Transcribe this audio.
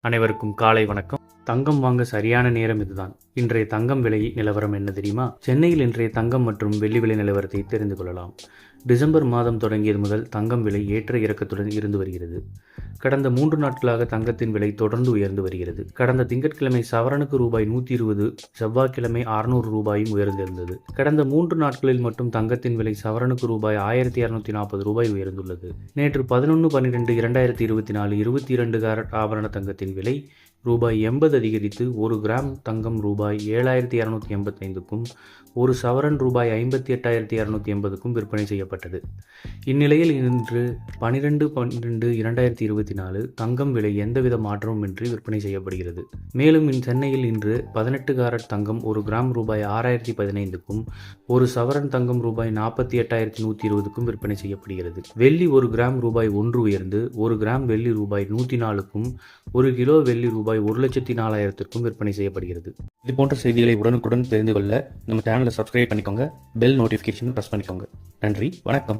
அனைவருக்கும் காலை வணக்கம். தங்கம் வாங்க சரியான நேரம் இதுதான். இன்றைய தங்கம் விலை நிலவரம் என்ன தெரியுமா? சென்னையில் இன்றைய தங்கம் மற்றும் வெள்ளி விலை நிலவரத்தை தெரிந்து கொள்ளலாம். டிசம்பர் மாதம் தொடங்கியது முதல் தங்கம் விலை ஏற்ற இறக்கத்துடன் இருந்து வருகிறது. கடந்த 3 நாட்களாக தங்கத்தின் விலை தொடர்ந்து உயர்ந்து வருகிறது. கடந்த திங்கட்கிழமை சவரனுக்கு ரூபாய் 120, செவ்வாய்க்கிழமை 600 ரூபாயும் உயர்ந்திருந்தது. கடந்த 3 நாட்களில் மட்டும் தங்கத்தின் விலை சவரனுக்கு ரூபாய் 1240 ரூபாய் உயர்ந்துள்ளது. நேற்று 11/12/2024 22 கேரட் ஆபரண தங்கத்தின் விலை ரூபாய் 80 அதிகரித்து 1 கிராம் தங்கம் ரூபாய் 7285க்கும் 1 சவரன் ரூபாய் 58,280க்கும் விற்பனை செய்யப்பட்டது. இந்நிலையில் இன்று 12/12/2024 தங்கம் விலை எந்தவித மாற்றமுமின்றி விற்பனை செய்யப்படுகிறது. மேலும் சென்னையில் இன்று 18 கேரட் தங்கம் 1 கிராம் ரூபாய் 6015க்கும் 1 சவரன் தங்கம் ரூபாய் 48,120க்கும் விற்பனை செய்யப்படுகிறது. வெள்ளி 1 கிராம் ரூபாய் 1 உயர்ந்து 1 கிராம் வெள்ளி ரூபாய் 104க்கும் 1 கிலோ வெள்ளி ரூபாய் 1,04,000க்கும் விற்பனை செய்யப்படுகிறது. இது போன்ற செய்திகளை உடனுக்குடன் தெரிந்து கொள்ள நம்ம சேனலை சப்ஸ்கிரைப் பண்ணிக்கோங்க. பெல் நோட்டிஃபிகேஷன் பிரஸ் பண்ணிக்கோங்க. நன்றி, வணக்கம்.